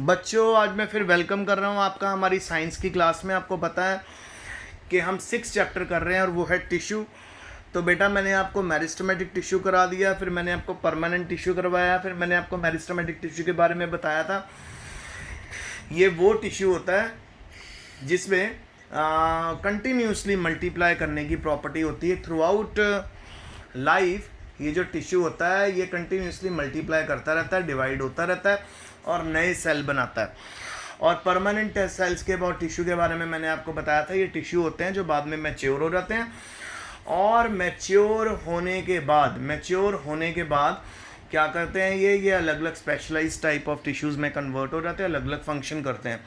बच्चों, आज मैं फिर वेलकम कर रहा हूँ आपका हमारी साइंस की क्लास में। आपको पता है कि हम 6 चैप्टर कर रहे हैं और वो है टिश्यू। तो बेटा, मैंने आपको मेरिस्टेमेटिक टिश्यू करा दिया, फिर मैंने आपको परमानेंट टिश्यू करवाया, फिर मैंने आपको मेरिस्टेमेटिक टिश्यू के बारे में बताया था। ये वो टिश्यू होता है जिसमें कंटिन्यूसली मल्टीप्लाई करने की प्रॉपर्टी होती है थ्रू आउट लाइफ। ये जो टिश्यू होता है ये कंटिन्यूसली मल्टीप्लाई करता रहता है, डिवाइड होता रहता है और नए सेल बनाता है। और परमानेंट सेल्स के बाद टिश्यू के बारे में मैंने आपको बताया था, ये टिश्यू होते हैं जो बाद में मैच्योर हो जाते हैं और मैच्योर होने के बाद क्या करते हैं, ये अलग अलग स्पेशलाइज टाइप ऑफ टिश्यूज़ में कन्वर्ट हो जाते हैं, अलग अलग फंक्शन करते हैं।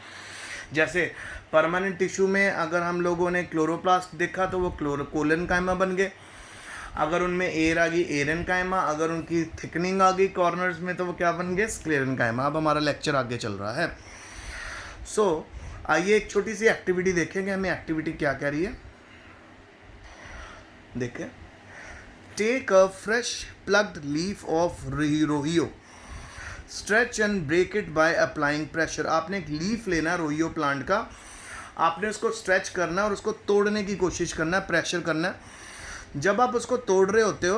जैसे परमानेंट टिश्यू में अगर हम लोगों ने क्लोरोप्लास्ट देखा तो वो क्लोरोकोलन कायमा बन गए। अगर उनमें एयर आ गई एरन कायमा, अगर उनकी थिकनिंग आ गई कॉर्नर्स में तो वो क्या बन गए, स्क्लेरन कायमा। अब हमारा लेक्चर आगे चल रहा है। आइए एक छोटी सी एक्टिविटी देखेंगे, हमें एक्टिविटी क्या कह रही है। देखें, take a fresh plucked leaf of Rhoeo, stretch and break it by applying pressure. आपने एक लीफ लेना रोहियो प्लांट का, आपने उसको स्ट्रेच करना और उसको तोड़ने की कोशिश करना, प्रेशर करना। जब आप उसको तोड़ रहे होते हो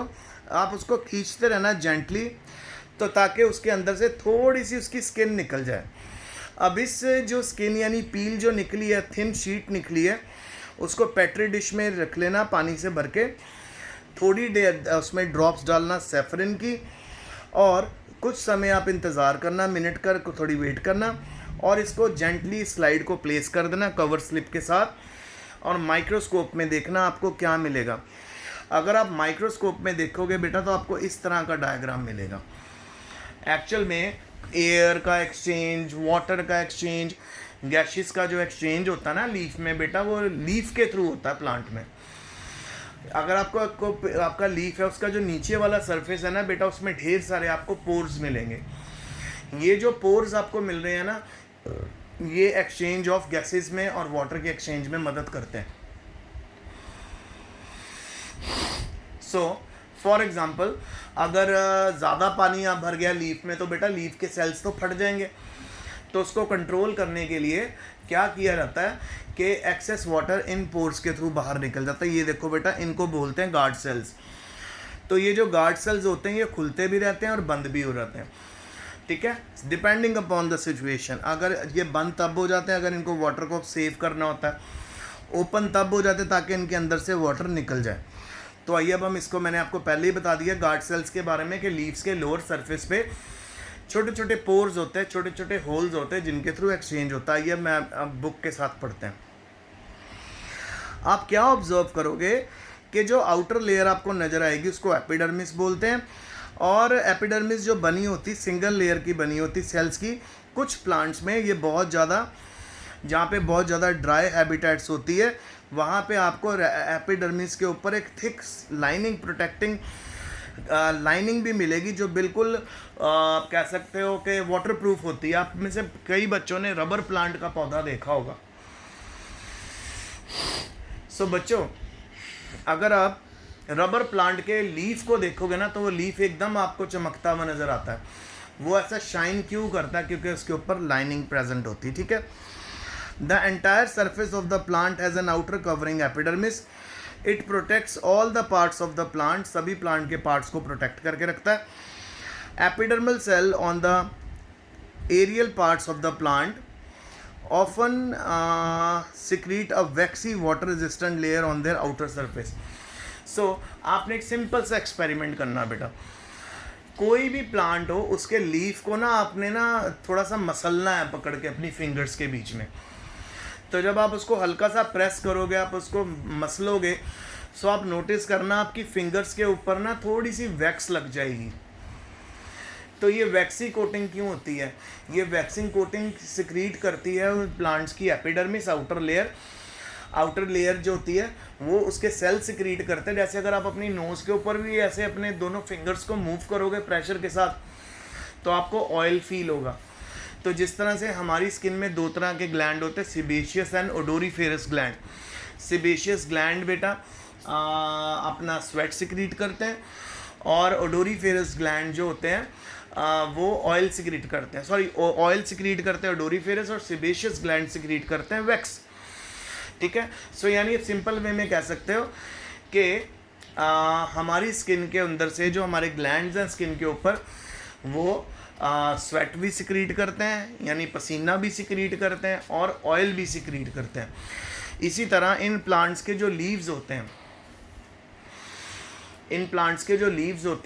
आप उसको खींचते रहना जेंटली, तो ताकि उसके अंदर से थोड़ी सी उसकी स्किन निकल जाए। अब इस जो स्किन यानी पील जो निकली है, थिन शीट निकली है, उसको पेट्री डिश में रख लेना पानी से भर के। थोड़ी देर उसमें ड्रॉप्स डालना सेफरिन की और कुछ समय आप इंतज़ार करना, मिनट कर थोड़ी वेट करना और इसको जेंटली स्लाइड को प्लेस कर देना कवर स्लिप के साथ और माइक्रोस्कोप में देखना आपको क्या मिलेगा। अगर आप माइक्रोस्कोप में देखोगे बेटा तो आपको इस तरह का डायग्राम मिलेगा। एक्चुअल में एयर का एक्सचेंज, वाटर का एक्सचेंज, गैसेस का जो एक्सचेंज होता है ना लीफ में बेटा, वो लीफ के थ्रू होता है प्लांट में। अगर आपका लीफ है, उसका जो नीचे वाला सरफेस है ना बेटा, उसमें ढेर सारे आपको पोर्स मिलेंगे। ये जो पोर्स आपको मिल रहे हैं ना, ये एक्सचेंज ऑफ गैसेस में और वाटर के एक्सचेंज में मदद करते हैं। फॉर एग्ज़ाम्पल, अगर ज़्यादा पानी आप भर गया लीफ में तो बेटा लीफ के सेल्स तो फट जाएंगे। तो उसको कंट्रोल करने के लिए क्या किया जाता है कि एक्सेस वाटर इन पोर्स के थ्रू बाहर निकल जाता है। ये देखो बेटा, इनको बोलते हैं गार्ड सेल्स। तो ये जो गार्ड सेल्स होते हैं ये खुलते भी रहते हैं और बंद भी हो जाते हैं, ठीक है, डिपेंडिंग अपॉन द सिचुएशन। अगर ये बंद तब हो जाते हैं अगर इनको वाटर को सेव करना होता है, ओपन तब हो जाते हैं ताकि इनके अंदर से वाटर निकल जाए। तो आइए अब हम इसको, मैंने आपको पहले ही बता दिया गार्ड सेल्स के बारे में कि लीव्स के लोअर सरफेस पे छोटे छोटे पोर्स होते हैं, छोटे छोटे होल्स होते हैं जिनके थ्रू एक्सचेंज होता है। ये मैं अब बुक के साथ पढ़ते हैं। आप क्या ऑब्जर्व करोगे कि जो आउटर लेयर आपको नज़र आएगी उसको एपिडर्मिस बोलते हैं। और एपिडर्मिस जो बनी होती, सिंगल लेयर की बनी होती सेल्स की। कुछ प्लांट्स में ये बहुत ज़्यादा, जहाँ पे बहुत ज़्यादा ड्राई हैबिटेट्स होती है, वहाँ पे आपको एपिडर्मिस के ऊपर एक थिक लाइनिंग, प्रोटेक्टिंग लाइनिंग भी मिलेगी जो बिल्कुल आप कह सकते हो कि वाटर प्रूफ होती है। आप में से कई बच्चों ने रबर प्लांट का पौधा देखा होगा। बच्चों, अगर आप रबर प्लांट के लीफ को देखोगे ना तो वो लीफ एकदम आपको चमकता हुआ नज़र आता है। वो ऐसा शाइन क्यों करता है? क्योंकि उसके ऊपर लाइनिंग प्रेजेंट होती है, ठीक है। The entire surface of the plant has an outer covering epidermis. It protects all the parts of the plant. सभी प्लांट के पार्ट्स को प्रोटेक्ट करके रखता है। Epidermal cell on the aerial parts of the plant often secrete a waxy water resistant layer on their outer surface. आपने एक simple सा experiment करना बेटा। कोई भी प्लांट हो उसके लीफ को ना आपने ना थोड़ा सा मसलना है पकड़ के अपनी फिंगर्स के बीच में। तो जब आप उसको हल्का सा प्रेस करोगे, आप उसको मसलोगे, सो आप नोटिस करना आपकी फिंगर्स के ऊपर ना थोड़ी सी वैक्स लग जाएगी। तो ये वैक्सी कोटिंग क्यों होती है? ये वैक्सिंग कोटिंग सिक्रीट करती है प्लांट्स की epidermis, outer layer. Outer layer जो होती है वो उसके सेल सिक्रीट करते हैं। जैसे अगर आप अपनी नोज़ के ऊपर भी ऐसे अपने दोनों फिंगर्स को मूव करोगे प्रेशर के साथ तो आपको ऑयल फील होगा। तो जिस तरह से हमारी स्किन में दो तरह के ग्लैंड होते हैं, sebaceous and odoriferous gland. Sebaceous gland बेटा अपना स्वेट सिक्रीट करते हैं और ओडोरीफेरस ग्लैंड जो होते हैं वो ऑयल सिक्रीट करते हैं, सॉरी ऑयल सिक्रीट करते हैं ओडोरिफेरस, और सेबेशियस ग्लैंड सिक्रीट करते हैं वैक्स। ठीक है, सो यानी सिंपल वे में कह सकते हो कि हमारी स्किन के अंदर से जो हमारे ग्लैंड्स हैं स्किन के ऊपर, वो स्वेट भी सिक्रीट करते हैं, यानी पसीना भी सिक्रीट करते हैं, और ऑयल भी सिक्रीट करते हैं। इसी तरह इन प्लांट्स के जो लीव्स होते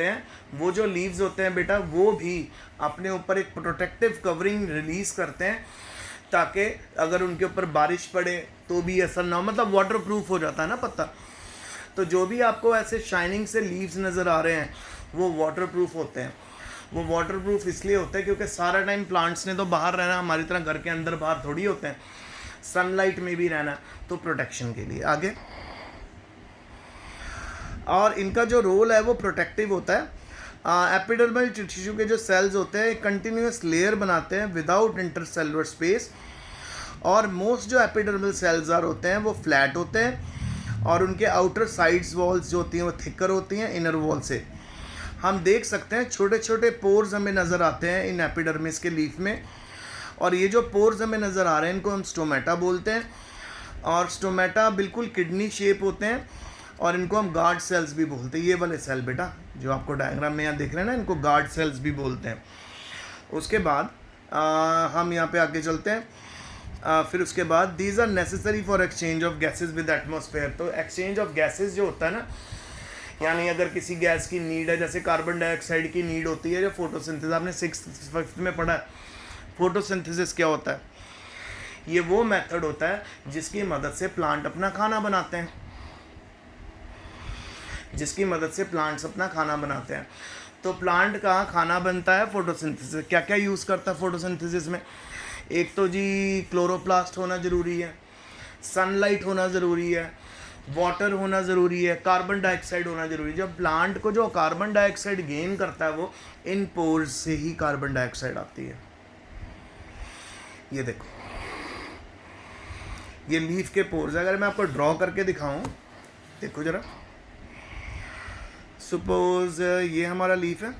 हैं, वो जो लीव्स होते हैं बेटा, वो भी अपने ऊपर एक प्रोटेक्टिव कवरिंग रिलीज़ करते हैं, ताकि अगर उनके ऊपर बारिश पड़े तो भी असर ना हो, मतलब वाटर प्रूफ हो जाता है ना पत्ता। तो जो भी आपको ऐसे शाइनिंग से लीव्स नज़र आ रहे हैं वो वाटर प्रूफ होते हैं। वो वाटर प्रूफ इसलिए होता है क्योंकि सारा टाइम प्लांट्स ने तो बाहर रहना, हमारी तरह घर के अंदर बाहर थोड़ी होते हैं, सनलाइट में भी रहना, तो प्रोटेक्शन के लिए। आगे, और इनका जो रोल है वो प्रोटेक्टिव होता है। एपिडर्मल टिश्यू के जो सेल्स होते हैं कंटिन्यूस लेयर बनाते हैं विदाउट इंटरसेलुलर स्पेस, और मोस्ट जो एपिडर्मल सेल्स होते हैं वो फ्लैट होते हैं, और उनके आउटर साइड्स वॉल्स जो होती हैं वो थिकर होती हैं इनर वॉल से। हम देख सकते हैं छोटे छोटे पोर्स हमें नज़र आते हैं इन एपिडर्मिस के लीफ में, और ये जो पोर्स हमें नज़र आ रहे हैं इनको हम स्टोमेटा बोलते हैं, और स्टोमेटा बिल्कुल किडनी शेप होते हैं, और इनको हम गार्ड सेल्स भी बोलते हैं। ये वाले सेल बेटा जो आपको डायग्राम में यहाँ देख रहे हैं ना, इनको गार्ड सेल्स भी बोलते हैं। उसके बाद हम यहाँ पे आगे चलते हैं। फिर उसके बाद these are necessary for exchange of gases with atmosphere. तो एक्सचेंज ऑफ गैसेज जो होता है ना, यानी अगर किसी गैस की नीड है, जैसे कार्बन डाइऑक्साइड की नीड होती है, जो फोटोसिंथेसिस, आपने 6th 5th में पढ़ा है फोटोसिंथेसिस क्या होता है। ये वो मेथड होता है जिसकी मदद से प्लांट अपना खाना बनाते हैं, तो प्लांट का खाना बनता है फोटोसिंथेसिस। क्या क्या यूज़ करता है फोटोसिंथेसिस में? एक तो जी क्लोरोप्लास्ट होना ज़रूरी है, सनलाइट होना ज़रूरी है, वाटर होना ज़रूरी है, कार्बन डाइऑक्साइड होना ज़रूरी है। जब प्लांट को जो कार्बन डाइऑक्साइड गेन करता है वो इन पोर्स से ही कार्बन डाइऑक्साइड आती है। ये देखो, ये लीफ के पोर्स। अगर मैं आपको ड्रॉ करके दिखाऊं, देखो ज़रा, सपोज ये हमारा लीफ है,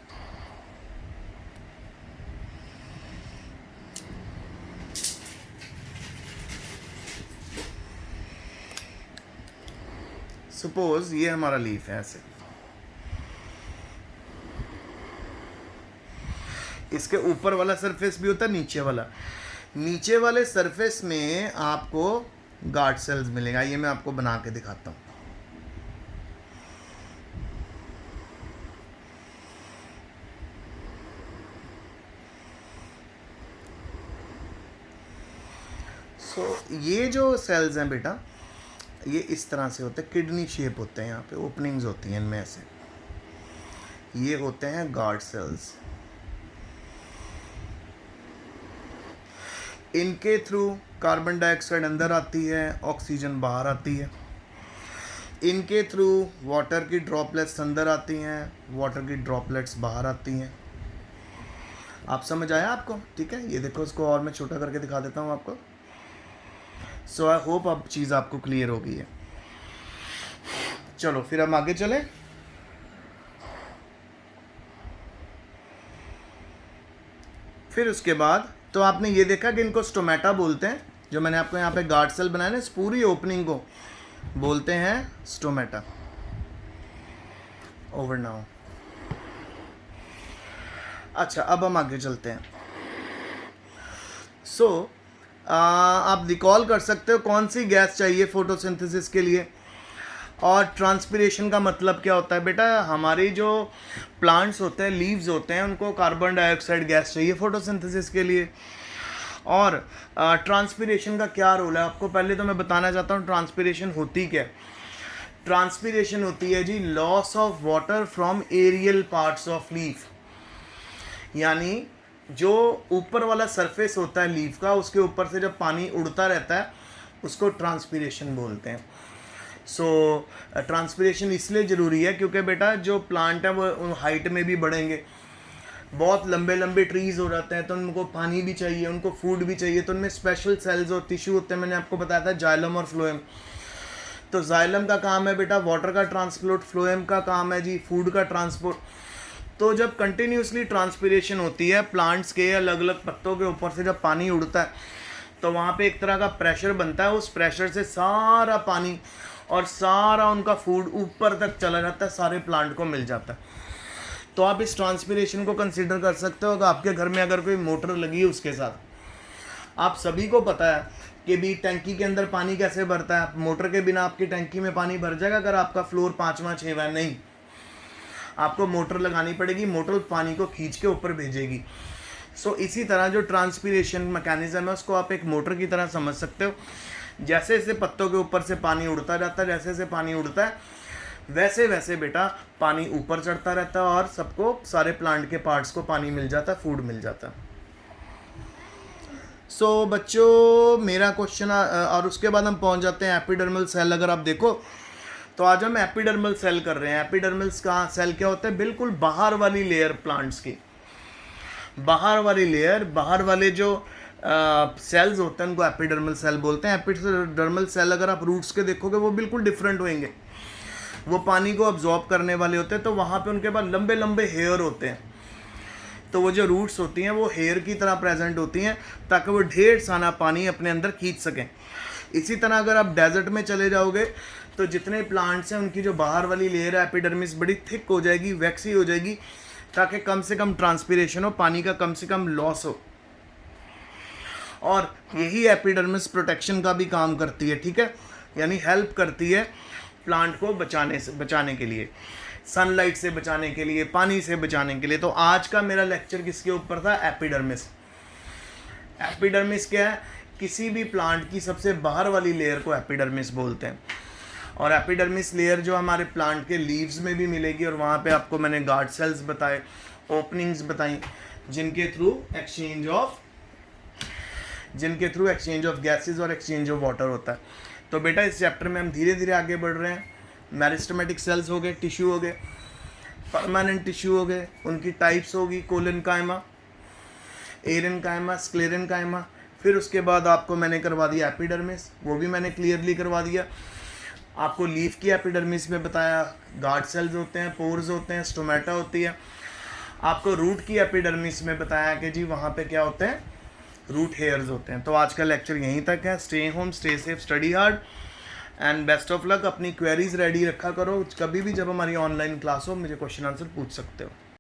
सपोज ये हमारा लीफ है ऐसे, इसके ऊपर वाला सरफेस भी होता है, नीचे वाले सरफेस में आपको गार्ड सेल्स मिलेगा। ये मैं आपको बना के दिखाता हूँ। ये जो सेल्स हैं बेटा, ये इस तरह से होते हैं, किडनी शेप होते हैं, यहाँ पे ओपनिंग्स होती हैं इनमें ऐसे, ये होते हैं गार्ड सेल्स। इनके थ्रू कार्बन डाइऑक्साइड अंदर आती है, ऑक्सीजन बाहर आती है। इनके थ्रू वाटर की ड्रॉपलेट्स अंदर आती हैं, वाटर की ड्रॉपलेट्स बाहर आती हैं। आप समझ आया आपको? ठीक है, ये देखो, इसको और मैं छोटा करके दिखा देता हूँ आपको। सो आई होप अब चीज़ आपको क्लियर हो गई है। चलो फिर हम आगे चलें। फिर उसके बाद तो आपने ये देखा कि इनको स्टोमेटा बोलते हैं, जो मैंने आपको यहाँ पे गार्ड सेल बनाया ना, इस पूरी ओपनिंग को बोलते हैं स्टोमेटा। Over now. अच्छा, अब हम आगे चलते हैं। आप रिकॉल कर सकते हो कौन सी गैस चाहिए फोटोसिंथेसिस के लिए, और ट्रांसपिरेशन का मतलब क्या होता है बेटा? हमारी जो प्लांट्स होते हैं, लीव्स होते हैं, उनको कार्बन डाइऑक्साइड गैस चाहिए फोटोसिंथेसिस के लिए। और ट्रांसपिरेशन का क्या रोल है आपको पहले तो मैं बताना चाहता हूँ। ट्रांसपिरेशन होती क्या है? ट्रांसपिरेशन होती है जी loss of water from aerial parts of leaf, यानी जो ऊपर वाला सरफेस होता है लीफ का, उसके ऊपर से जब पानी उड़ता रहता है उसको ट्रांसपिरेशन बोलते हैं। ट्रांसपिरेशन इसलिए ज़रूरी है क्योंकि बेटा जो प्लांट है वो हाइट में भी बढ़ेंगे, बहुत लंबे लंबे ट्रीज़ हो जाते हैं, तो उनको पानी भी चाहिए, उनको फूड भी चाहिए, तो उनमें स्पेशल सेल्स और टिश्यू होते हैं। मैंने आपको बताया था जाइलम और फ्लोएम। तो जाइलम का काम है बेटा वाटर का ट्रांसपोर्ट, फ्लोएम का काम है जी फूड का ट्रांसपोर्ट। तो जब कंटिन्यूसली ट्रांसपिरेशन होती है प्लांट्स के अलग अलग पत्तों के ऊपर से, जब पानी उड़ता है तो वहाँ पे एक तरह का प्रेशर बनता है, उस प्रेशर से सारा पानी और सारा उनका फूड ऊपर तक चला जाता है, सारे प्लांट को मिल जाता है। तो आप इस ट्रांसपिरेशन को कंसिडर कर सकते हो कि आपके घर में अगर कोई मोटर लगी है उसके साथ। आप सभी को पता है कि भी टंकी के अंदर पानी कैसे भरता है, मोटर के बिना आपकी टंकी में पानी भर जाएगा अगर आपका फ्लोर 5वां 6वां नहीं, आपको मोटर लगानी पड़ेगी, मोटर पानी को खींच के ऊपर भेजेगी। सो इसी तरह जो ट्रांसपिरेशन मैकेनिज्म है उसको आप एक मोटर की तरह समझ सकते हो। जैसे जैसे पत्तों के ऊपर से पानी उड़ता जाता है, जैसे जैसे पानी उड़ता है वैसे वैसे बेटा पानी ऊपर चढ़ता रहता है और सबको, सारे प्लांट के पार्ट्स को पानी मिल जाता है, फूड मिल जाता है। सो बच्चों मेरा क्वेश्चन, और उसके बाद हम पहुंच जाते हैं एपिडर्मल सेल। अगर आप देखो तो आज हम एपिडर्मल सेल कर रहे हैं। एपिडर्मल्स का सेल क्या होता है? बिल्कुल बाहर वाली लेयर, प्लांट्स की बाहर वाली लेयर, बाहर वाले जो सेल्स होते हैं उनको एपिडर्मल सेल बोलते हैं। एपिडर्मल सेल अगर आप रूट्स के देखोगे वो बिल्कुल डिफरेंट होंगे, वो पानी को अब्जॉर्ब करने वाले होते हैं, तो वहाँ पे उनके पास लंबे लंबे हेयर होते हैं। तो वो जो रूट्स होती हैं वो हेयर की तरह प्रेजेंट होती हैं ताकि वो ढेर सारा पानी अपने अंदर खींच सकें। इसी तरह अगर आप डेजर्ट में चले जाओगे तो जितने प्लांट्स हैं उनकी जो बाहर वाली लेयर है एपिडर्मिस बड़ी थिक हो जाएगी, वैक्सी हो जाएगी, ताकि कम से कम ट्रांसपिरेशन हो, पानी का कम से कम लॉस हो। और यही एपिडर्मिस प्रोटेक्शन का भी काम करती है, ठीक है, यानी हेल्प करती है प्लांट को बचाने के लिए, सनलाइट से बचाने के लिए, पानी से बचाने के लिए। तो आज का मेरा लेक्चर किसके ऊपर था? एपिडर्मिस। एपिडर्मिस क्या है? किसी भी प्लांट की सबसे बाहर वाली लेयर को एपिडर्मिस बोलते हैं। और एपिडर्मिस लेयर जो हमारे प्लांट के लीव्स में भी मिलेगी, और वहाँ पे आपको मैंने गार्ड सेल्स बताए, ओपनिंग्स बताई, जिनके थ्रू एक्सचेंज ऑफ गैसेस और एक्सचेंज ऑफ वाटर होता है। तो बेटा इस चैप्टर में हम धीरे धीरे आगे बढ़ रहे हैं। मेरिस्टेमेटिक सेल्स हो गए, टिश्यू हो गए, परमानेंट टिश्यू हो गए, उनकी टाइप्स होगी कोलेनकाइमा, एरेनकाइमा, स्क्लेरेनकाइमा। फिर उसके बाद आपको मैंने करवा दिया एपिडर्मिस, वो भी मैंने क्लियरली करवा दिया। आपको लीफ की एपिडर्मिस में बताया, गार्ड सेल्स होते हैं, पोर्स होते हैं, स्टोमेटा होती है। आपको रूट की एपिडर्मिस में बताया कि जी वहाँ पे क्या होते हैं? रूट हेयर्स होते हैं। तो आज का लेक्चर यहीं तक है। Stay home, stay safe, study hard and best of luck. अपनी क्वेरीज रेडी रखा करो, कभी भी जब हमारी ऑनलाइन क्लास हो मुझे क्वेश्चन आंसर पूछ सकते हो।